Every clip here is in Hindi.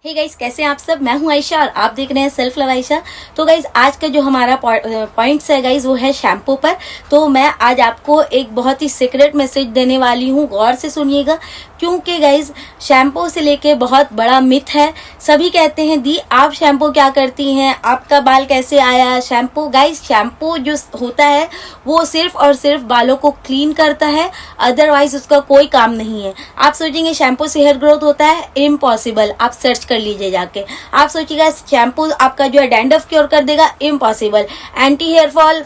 हे गाइस, कैसे हैं आप सब। मैं हूं आयशा और आप देख रहे हैं सेल्फ लव आयशा। तो गाइस, आज का जो हमारा पॉइंट्स है गाइस, वो है शैम्पू पर। तो मैं आज आपको एक बहुत ही सीक्रेट मैसेज देने वाली हूं, गौर से सुनिएगा। क्योंकि गाइस, शैम्पू से लेके बहुत बड़ा मिथ है। सभी कहते हैं दी आप शैम्पू क्या करती हैं, आपका बाल कैसे आया। शैम्पू गाइस, शैम्पू जो होता है वो सिर्फ और सिर्फ बालों को क्लीन करता है, अदरवाइज उसका कोई काम नहीं है। आप सोचेंगे शैम्पू से हेयर ग्रोथ होता है, इम्पॉसिबल। आप सर्च कर लीजिए जाके। आप सोचिएगा शैम्पू आपका जो है डैंड्रफ क्योर कर देगा, impossible. Anti hair fall,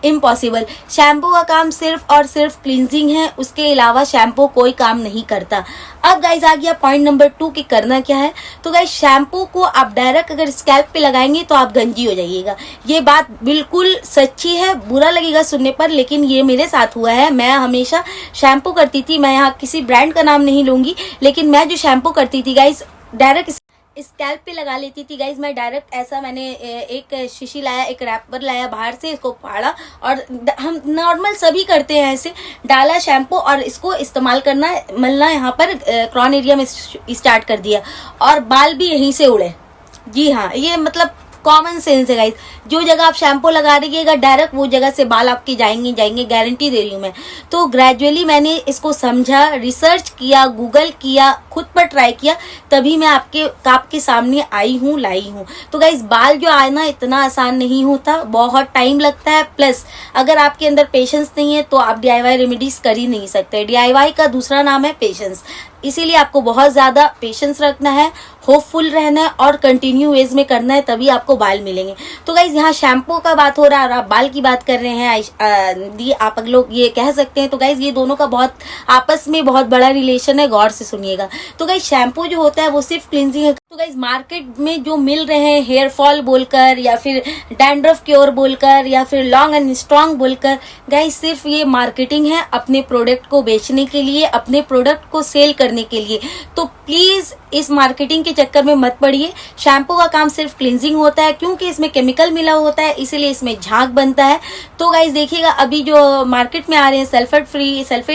impossible. Shampoo का काम सिर्फ और सिर्फ क्लींजिंग है, उसके अलावा शैम्पू कोई काम नहीं करता। अब गाइज आ गया पॉइंट नंबर 2 कि करना क्या है। तो गाइज, शैम्पू को आप डायरेक्ट अगर स्कैल्प पे लगाएंगे तो आप गंजी हो जाइएगा। ये बात बिल्कुल सच्ची है, बुरा लगेगा सुनने पर, लेकिन ये मेरे साथ हुआ है। मैं हमेशा शैम्पू करती थी, मैं यहाँ किसी ब्रांड का नाम नहीं लूंगी, लेकिन मैं जो शैम्पू करती थी गाइज, डायरेक्ट स्कैल्प पे लगा लेती थी गाइज। मैं डायरेक्ट ऐसा, मैंने एक शीशी लाया, एक रैपर लाया बाहर से, इसको फाड़ा और हम नॉर्मल सभी करते हैं ऐसे, डाला शैम्पू और इसको इस्तेमाल करना, मलना यहाँ पर क्रॉन एरिया में स्टार्ट कर दिया और बाल भी यहीं से उड़े। जी हाँ, ये मतलब कॉमन सेंस है गाइस। जो जगह आप शैम्पू लगा रहिएगा डायरेक्ट वो जगह से बाल आपके जाएंगे, गारंटी दे रही हूँ मैं। तो ग्रेजुअली मैंने इसको समझा, रिसर्च किया, गूगल किया, खुद पर ट्राई किया, तभी मैं आपके सामने आई हूँ, लाई हूँ। तो गाइस, बाल जो आना इतना आसान नहीं होता, बहुत टाइम लगता है। प्लस अगर आपके अंदर पेशेंस नहीं है तो आप DIY रेमेडीज कर ही नहीं सकते। DIY का दूसरा नाम है पेशेंस। इसीलिए आपको बहुत ज्यादा पेशेंस रखना है, होपफुल रहना है और कंटिन्यू वेज में करना है, तभी आपको बाल मिलेंगे। तो गाइज, यहाँ शैम्पू का बात हो रहा है और आप बाल की बात कर रहे हैं दी आप लोग ये कह सकते हैं। तो गाइज, ये दोनों का बहुत आपस में बहुत बड़ा रिलेशन है, गौर से सुनिएगा। तो गाइज, शैम्पू जो होता है वो सिर्फ क्लींजिंग है। तो गाइज, मार्केट में जो मिल रहे हैं हेयर फॉल बोलकर या फिर डैंड्रफ क्योर बोलकर या फिर लॉन्ग एंड स्ट्रॉन्ग बोलकर, गाइज सिर्फ ये मार्केटिंग है अपने प्रोडक्ट को बेचने के लिए, अपने प्रोडक्ट को सेल करने के लिए। तो प्लीज इस मार्केटिंग के चक्कर में मत पड़िए। शैम्पू का काम सिर्फ क्लींजिंग होता है, क्योंकि इसमें केमिकल मिला होता है, इसीलिए इसमें झाग बनता है। तो गाइज देखिएगा, अभी जो मार्केट में आ रहे हैं सल्फेट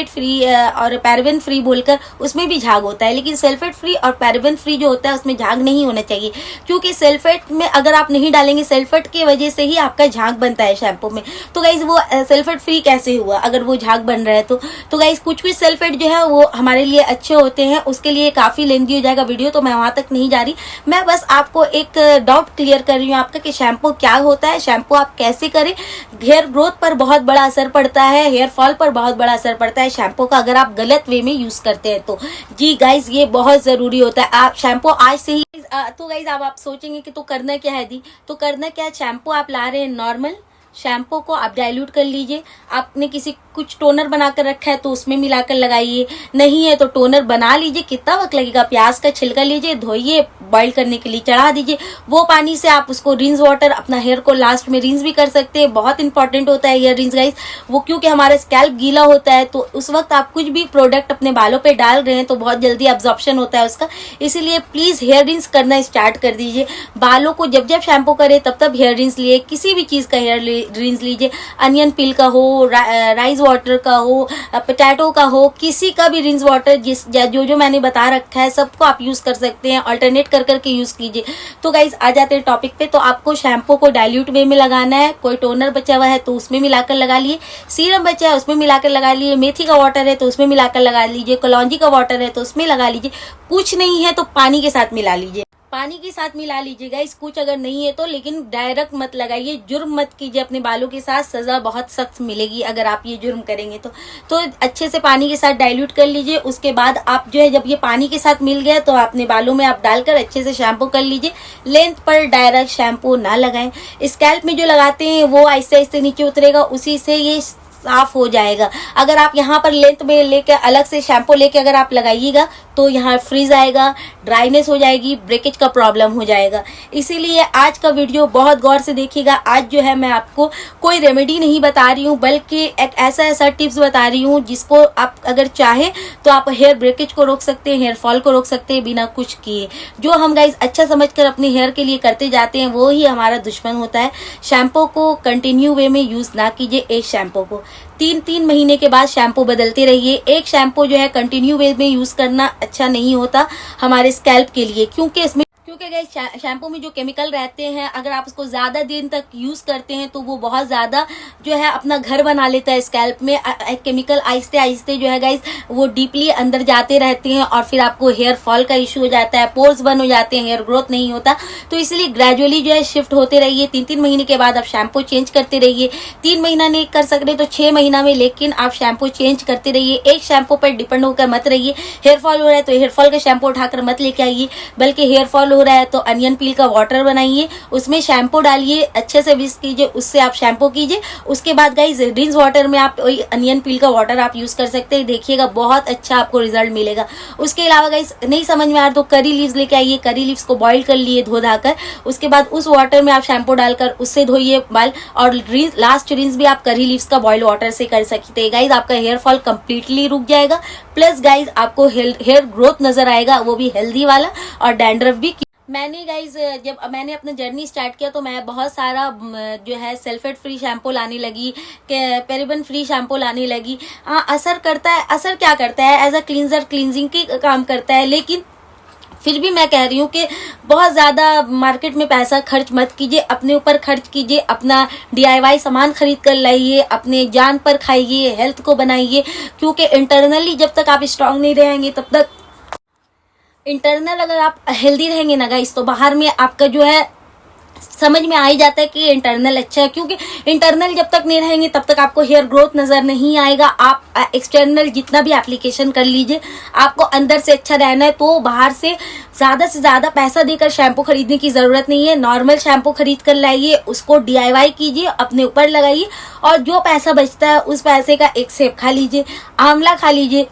फ्री और पैराबेन फ्री बोलकर, उसमें भी झाग होता है। लेकिन सल्फेट फ्री और पैराबेन फ्री जो होता है उसमें झाग नहीं होना चाहिए, क्योंकि सल्फेट में अगर आप नहीं डालेंगे, सल्फेट की वजह से ही आपका झाग बनता है शैम्पू में। तो गाइज, वो सल्फेट फ्री कैसे हुआ अगर वो झाग बन रहा है तो गाइज, कुछ सल्फेट जो है वो हमारे लिए अच्छे होते हैं, उसके लिए काफी लेंथी हो जाएगा वीडियो, तो मैं वहां तक नहीं जा रही। मैं बस आपको एक डाउट क्लियर कर रही हूँ आपका कि शैम्पू क्या होता है, शैम्पू आप कैसे करें। हेयर ग्रोथ पर बहुत बड़ा असर पड़ता है, हेयर फॉल पर बहुत बड़ा असर पड़ता है शैम्पू का, अगर आप गलत वे में यूज करते हैं तो। जी गाइज, ये बहुत जरूरी होता है। आप शैम्पू आज से ही तो गाइज, अब आप सोचेंगे कि तो करना क्या है दी। तो करना क्या है, शैम्पू आप ला रहे हैं नॉर्मल, शैम्पू को आप डाइल्यूट कर लीजिए। आपने कुछ टोनर बनाकर रखा है तो उसमें मिलाकर लगाइए, नहीं है तो टोनर बना लीजिए। कितना वक्त लगेगा, प्याज का छिलका लीजिए, धोइए, बॉईल करने के लिए चढ़ा दीजिए। वो पानी से आप उसको रिंस वाटर, अपना हेयर को लास्ट में रिंस भी कर सकते हैं। बहुत इंपॉर्टेंट होता है हेयर रिंस गाइस, वो क्योंकि हमारा स्कैल्प गीला होता है, तो उस वक्त आप कुछ भी प्रोडक्ट अपने बालों पे डाल रहे हैं तो बहुत जल्दी एब्जॉर्प्शन होता है उसका। इसीलिए प्लीज हेयर रिंस करना स्टार्ट कर दीजिए। बालों को जब जब शैम्पू करे तब तब हेयर रिंस लिए, किसी भी चीज का हेयर रिंस लीजिए। अनियन पील का हो, राइस वाटर का हो, पोटैटो का हो, किसी का भी रिंस वाटर जो मैंने बता रखा है सबको आप यूज कर सकते हैं। अल्टरनेट कर करके यूज कीजिए। तो गाइज, आ जाते हैं टॉपिक पे। तो आपको शैम्पू को डाइल्यूट वे में लगाना है। कोई टोनर बचा हुआ है तो उसमें मिलाकर लगा लिए, सीरम बचा है उसमें मिलाकर लगा लिए, मेथी का वाटर है तो उसमें मिलाकर लगा लीजिए, कलौंजी का वाटर है तो उसमें लगा लीजिए। कुछ नहीं है तो पानी के साथ मिला लीजिए, पानी के साथ मिला लीजिएगा। इस कुछ अगर नहीं है तो, लेकिन डायरेक्ट मत लगाइए, जुर्म मत कीजिए अपने बालों के साथ, सजा बहुत सख्त मिलेगी अगर आप ये जुर्म करेंगे तो अच्छे से पानी के साथ डाइल्यूट कर लीजिए। उसके बाद आप जो है, जब ये पानी के साथ मिल गया तो अपने बालों में आप डालकर अच्छे से शैम्पू कर लीजिए। लेंथ पर डायरेक्ट शैम्पू ना लगाएं। स्कैल्प में जो लगाते हैं वो आहिस्ते आहिस्ते नीचे उतरेगा, उसी से ये साफ हो जाएगा। अगर आप यहाँ पर लेंथ में लेके अलग से शैम्पू लेके अगर आप लगाइएगा तो यहाँ फ्रीज आएगा, ड्राइनेस हो जाएगी, ब्रेकेज का प्रॉब्लम हो जाएगा। इसीलिए आज का वीडियो बहुत गौर से देखिएगा। आज जो है मैं आपको कोई रेमेडी नहीं बता रही हूँ, बल्कि एक ऐसा टिप्स बता रही हूँ जिसको आप अगर चाहे तो आप हेयर ब्रेकेज को रोक सकते हैं, हेयर फॉल को रोक सकते हैं बिना कुछ किए। जो हम गाइज अच्छा समझकर अपने हेयर के लिए करते जाते हैं वो ही हमारा दुश्मन होता है। शैम्पू को कंटिन्यू वे में यूज ना कीजिए। एक शैम्पू को 3-3 महीने के बाद शैम्पू बदलते रहिए। एक शैम्पू जो है कंटिन्यू वे में यूज करना अच्छा नहीं होता हमारे स्कैल्प के लिए, क्योंकि इसमें क्योंकि गाइस शैम्पू में जो केमिकल रहते हैं, अगर आप उसको ज्यादा दिन तक यूज करते हैं तो वो बहुत ज्यादा जो है अपना घर बना लेता है स्कैल्प में। केमिकल आहिस्ते आहिस्ते जो है गाइस वो डीपली अंदर जाते रहते हैं और फिर आपको हेयर फॉल का इशू हो जाता है, पोर्स बंद हो जाते हैं, हेयर ग्रोथ नहीं होता। तो इसलिए ग्रेजुअली जो है शिफ्ट होते रहिए। 3-3 महीने के बाद आप शैम्पू चेंज करते रहिए। 3 महीना नहीं कर सकते तो 6 महीना में, लेकिन आप शैम्पू चेंज करते रहिए। एक शैम्पू पर डिपेंड होकर मत रहिए। हेयर फॉल हो रहा है तो हेयर फॉल का शैम्पू उठाकर मत लेके आइए, बल्कि हेयर फॉल हो रहा है तो अनियन पील का वाटर बनाइए, उसमें शैम्पू डालिए, अच्छे से विस्क कीजिए, उससे आप शैम्पू कीजिए। उसके बाद गाइस रिंस वाटर में आप वही अनियन पील का वाटर आप यूज कर सकते हैं। देखिएगा बहुत अच्छा आपको रिजल्ट मिलेगा। उसके अलावा गाइस नहीं समझ में आ रहा तो करी लीव्स लेके आइए। करी लीव्स को बॉईल कर लिए धो धाकर, उसके बाद उस वाटर में आप शैम्पू डालकर उससे धोइए बाल। और लास्ट रिंस भी आप करी लीव्स का बॉइल वाटर से कर सकते हैं। गाइस आपका हेयर फॉल कंप्लीटली रुक जाएगा, प्लस गाइस आपको हेयर ग्रोथ नजर आएगा, वो भी हेल्दी वाला, और डैंड्रफ भी। मैंने गाइज जब मैंने अपना जर्नी स्टार्ट किया तो मैं बहुत सारा जो है सल्फेट फ्री शैम्पू लाने लगी, पैराबेन फ्री शैम्पू लाने लगी। हाँ, असर करता है। असर क्या करता है? एज अ क्लींजर, क्लींजिंग की काम करता है, लेकिन फिर भी मैं कह रही हूँ कि बहुत ज़्यादा मार्केट में पैसा खर्च मत कीजिए, अपने ऊपर खर्च कीजिए। अपना DIY सामान खरीद कर लाइए, अपने जान पर खाइए, हेल्थ को बनाइए। क्योंकि इंटरनली जब तक आप स्ट्रांग नहीं रहेंगे तब तक, इंटरनल अगर आप हेल्दी रहेंगे ना गाइस, तो बाहर में आपका जो है समझ में आ ही जाता है कि इंटरनल अच्छा है। क्योंकि इंटरनल जब तक नहीं रहेंगे तब तक आपको हेयर ग्रोथ नजर नहीं आएगा। आप एक्सटर्नल जितना भी एप्लीकेशन कर लीजिए, आपको अंदर से अच्छा रहना है तो बाहर से ज्यादा पैसा देकर शैम्पू खरीदने की जरूरत नहीं है। नॉर्मल शैम्पू खरीद कर लाइए, उसको DIY कीजिए, अपने ऊपर लगाइए, और जो पैसा बचता है उस पैसे का एक सेब खा लीजिए, आंवला खा लीजिए।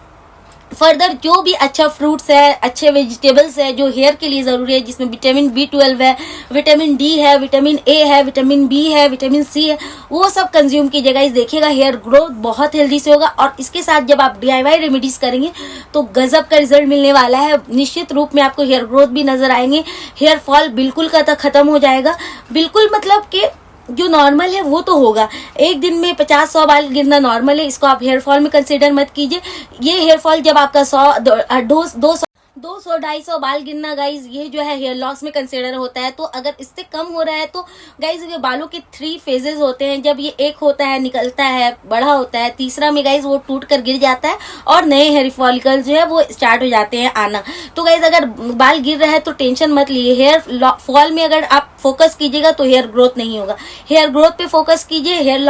फर्दर जो भी अच्छा फ्रूट्स है, अच्छे वेजिटेबल्स है जो हेयर के लिए जरूरी है, जिसमें विटामिन B12 है, विटामिन D है, विटामिन A है, विटामिन B है, विटामिन C है, वो सब कंज्यूम कीजिएगा। इस देखिएगा हेयर ग्रोथ बहुत हेल्दी से होगा। और इसके साथ जब आप DIY रेमेडीज करेंगे तो गजब का रिजल्ट मिलने वाला है। निश्चित रूप में आपको हेयर ग्रोथ भी नजर आएंगे, हेयर फॉल बिल्कुल का खत्म हो जाएगा। बिल्कुल मतलब कि जो नॉर्मल है वो तो होगा, एक दिन में 50-100 बाल गिरना नॉर्मल है, इसको आप हेयर फॉल में कंसीडर मत कीजिए। ये हेयर फॉल जब आपका 200-250 बाल गिरना गाइज, ये जो है हेयर लॉस में कंसीडर होता है। तो अगर इससे कम हो रहा है तो गाइज ये बालों के 3 फेजेस होते हैं। जब ये एक होता है, निकलता है, बड़ा होता है, तीसरा में गाइज वो टूट कर गिर जाता है और नए हेयर फॉलिकल जो है वो स्टार्ट हो जाते हैं आना। तो गाइज अगर बाल गिर रहा है तो टेंशन मत लिए। हेयर फॉल में अगर आप फोकस कीजिएगा तो हेयर ग्रोथ नहीं होगा। हेयर ग्रोथ पे फोकस कीजिए, हेयर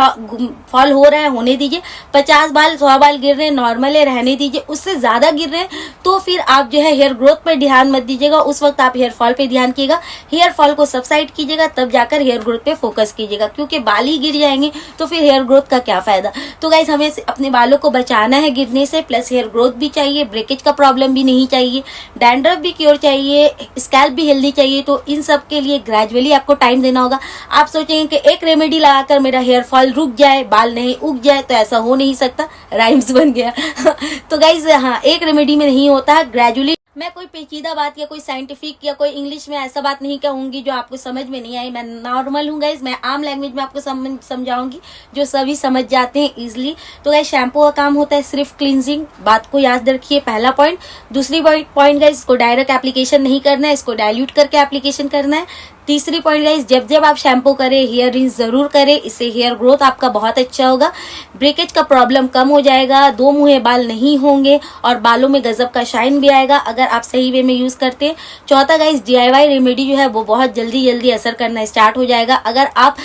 फॉल हो रहा है होने दीजिए। 50 बाल 100 बाल गिर रहे हैं नॉर्मल है, रहने दीजिए। उससे ज्यादा गिर रहे हैं तो फिर आप जो है हेयर ग्रोथ पर ध्यान मत दीजिएगा, उस वक्त आप हेयर फॉल पे ध्यान कीजिएगा। हेयर फॉल को सबसाइड कीजिएगा, तब जाकर हेयर ग्रोथ पे फोकस कीजिएगा। क्योंकि बाल ही गिर जाएंगे तो फिर हेयर ग्रोथ का क्या फायदा। तो गाइस हमें अपने बालों को बचाना है गिरने से, प्लस हेयर ग्रोथ भी चाहिए, ब्रेकेज का प्रॉब्लम भी नहीं चाहिए, डैंड्रफ भी क्योर चाहिए, स्कैल्प भी हेल्दी चाहिए। तो इन सब के लिए ग्रेजुअली आपको टाइम देना होगा। आप सोचेंगे कि एक रेमेडी लगाकर मेरा हेयर फॉल रुक जाए, बाल नहीं उग जाए, तो ऐसा हो नहीं सकता। राइम्स बन गया तो गाइस हाँ, एक रेमेडी में नहीं होता, ग्रेजुअली। मैं कोई पेचीदा बात या कोई साइंटिफिक या कोई इंग्लिश में ऐसा बात नहीं कहूंगी जो आपको समझ में नहीं आई। मैं नॉर्मल हूँ गाइस, मैं आम लैंग्वेज में आपको समझाऊंगी जो सभी समझ जाते हैं इजिली। तो गाइस शैम्पू का काम होता है सिर्फ क्लींजिंग, बात को याद रखिए, पहला पॉइंट। दूसरी पॉइंट गाइस, इसको डायरेक्ट एप्लीकेशन नहीं करना है, इसको डाइल्यूट करके एप्लीकेशन करना है। तीसरी पॉइंट गाइस, जब आप शैम्पू करें हेयर रिंस जरूर करें, इससे हेयर ग्रोथ आपका बहुत अच्छा होगा, ब्रेकेज का प्रॉब्लम कम हो जाएगा, 2 मुँहे बाल नहीं होंगे और बालों में गजब का शाइन भी आएगा अगर आप सही वे में यूज करते हैं। चौथा गाइस, DIY रेमेडी जो है वो बहुत जल्दी असर करना स्टार्ट हो जाएगा अगर आप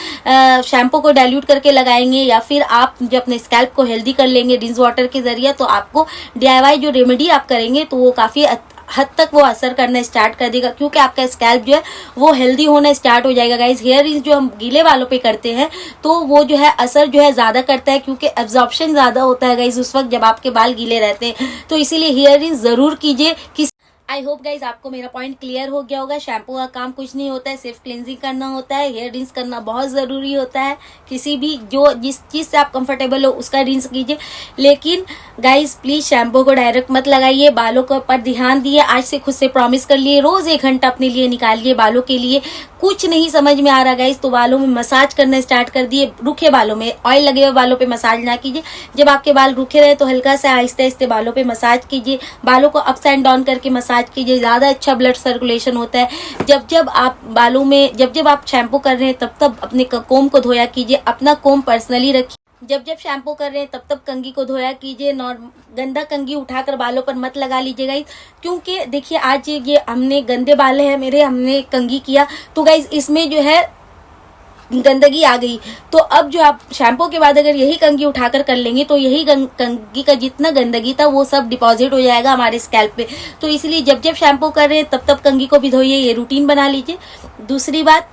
शैम्पू को डाइल्यूट करके लगाएंगे, या फिर आप जो अपने स्कैल्प को हेल्दी कर लेंगे रिंस वाटर के जरिए, तो आपको DIY जो रेमेडी आप करेंगे तो वो काफी हद तक वो असर करना स्टार्ट कर देगा। क्योंकि आपका स्कैल्प जो है वो हेल्दी होना स्टार्ट हो जाएगा। गाइस हेयर रिंस जो हम गीले बालों पे करते हैं तो वो जो है असर जो है ज्यादा करता है, क्योंकि एब्जॉर्प्शन ज्यादा होता है गाइस उस वक्त जब आपके बाल गीले रहते हैं। तो इसीलिए हेयर रिंस जरूर कीजिए। आई होप गाइज आपको मेरा पॉइंट क्लियर हो गया होगा। शैम्पू का काम कुछ नहीं होता है, सिर्फ क्लींजिंग करना होता है। हेयर रिंस करना बहुत ज़रूरी होता है। किसी भी जिस चीज़ से आप कंफर्टेबल हो उसका रिंस कीजिए, लेकिन गाइज प्लीज़ शैम्पू को डायरेक्ट मत लगाइए। बालों को पर ध्यान दिए, आज से खुद से प्रॉमिस कर लिए, रोज़ 1 घंटा अपने लिए निकालिए बालों के लिए। कुछ नहीं समझ में आ रहा गाइज तो बालों में मसाज करना स्टार्ट कर दिए। रूखे बालों में, ऑयल लगे हुए बालों पे मसाज ना कीजिए। जब आपके बाल रूखे रहे तो हल्का से आहिस्ते आहिस्ते बालों पे मसाज कीजिए। बालों को अप्स एंड डाउन करके मसाज मसाज कीजिए, ज़्यादा अच्छा ब्लड सर्कुलेशन होता है। जब जब आप बालों में जब आप शैम्पू कर रहे हैं तब तब अपने कोम को धोया कीजिए, अपना कोम पर्सनली रखिए। जब जब शैम्पू कर रहे हैं तब तब कंघी को धोया कीजिए। गंदा कंघी उठाकर बालों पर मत लगा लीजिए गाइज, क्योंकि देखिए आज ये हमने गंदे बाल हैं मेरे, हमने कंघी किया तो गाइज इसमें जो है गंदगी आ गई। तो अब जो आप शैम्पू के बाद अगर यही कंघी उठाकर कर लेंगे तो यही कंघी का जितना गंदगी था वो सब डिपॉजिट हो जाएगा हमारे स्कैल्प पे। तो इसलिए जब जब शैम्पू कर रहे हैं तब तब कंघी को भी धोइए, ये रूटीन बना लीजिए। दूसरी बात,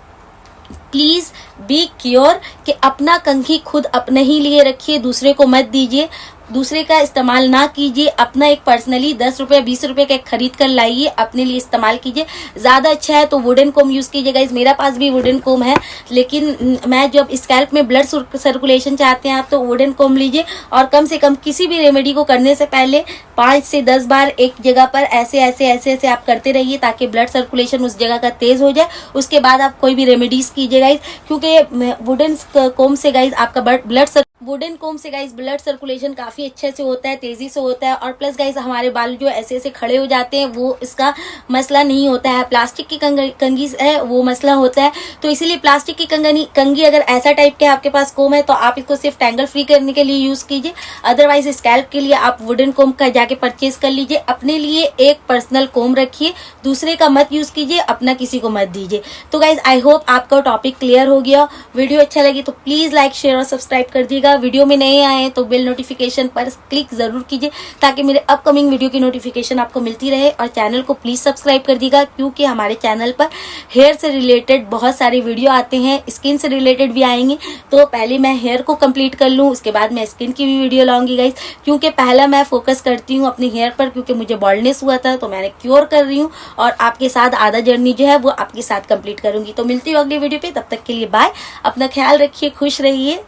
प्लीज बी क्योर कि अपना कंघी खुद अपने ही लिए रखिए, दूसरे को मत दीजिए, दूसरे का इस्तेमाल ना कीजिए। अपना एक पर्सनली 10 रुपये 20 रुपये का खरीद कर लाइए, अपने लिए इस्तेमाल कीजिए। ज़्यादा अच्छा है तो वुडन कोम यूज़ कीजिएगा। इस मेरा पास भी वुडन कोम है, लेकिन मैं जब स्कैल्प में ब्लड सर्कुलेशन चाहते हैं आप तो वुडन कोम लीजिए। और कम से कम किसी भी रेमेडी को करने से पहले 5 से 10 बार एक जगह पर ऐसे ऐसे ऐसे ऐसे आप करते रहिए ताकि ब्लड सर्कुलेशन उस जगह का तेज हो जाए। उसके बाद आप कोई भी रेमेडीज कीजिए गाइज, क्योंकि वुडन कोम से गाइज आपका वुडन कोम से गाइज ब्लड सर्कुलेशन काफी अच्छे से होता है, तेजी से होता है। और प्लस गाइज हमारे बाल जो ऐसे ऐसे खड़े हो जाते हैं वो इसका मसला नहीं होता है। प्लास्टिक की कंघी है वो मसला होता है। तो इसीलिए प्लास्टिक की कंघी अगर ऐसा टाइप के आपके पास कोम है तो आप इसको सिर्फ टैंगल फ्री करने के लिए यूज कीजिए। अदरवाइज स्कैल्प के लिए आप वुडन कोम का जाके परचेज कर लीजिए। अपने लिए एक पर्सनल कोम रखिए, दूसरे का मत यूज कीजिए, अपना किसी को मत दीजिए। तो गाइज आई होप आपका टॉपिक क्लियर हो गया। वीडियो अच्छा लगी तो प्लीज लाइक शेयर और सब्सक्राइब कर दीजिएगा। वीडियो में नए आए तो बेल नोटिफिकेशन पर क्लिक जरूर कीजिए ताकि मेरे अपकमिंग वीडियो की नोटिफिकेशन आपको मिलती रहे। और चैनल को प्लीज सब्सक्राइब कर दीजिएगा, क्योंकि हमारे चैनल पर हेयर से रिलेटेड बहुत सारे वीडियो आते हैं, स्किन से रिलेटेड भी आएंगे। तो पहले मैं हेयर को कंप्लीट कर लूँ, उसके बाद मैं स्किन की भी वीडियो लाऊंगी गाइज, क्योंकि पहला मैं फोकस करती हूँ अपने हेयर पर, क्योंकि मुझे बॉल्डनेस हुआ था तो मैंने क्योर कर रही हूँ। और आपके साथ आधा जर्नी जो है वो आपके साथ कंप्लीट करूंगी। तो मिलती हूँ अगली वीडियो पे, तब तक के लिए बाय। अपना ख्याल रखिए, खुश रहिए।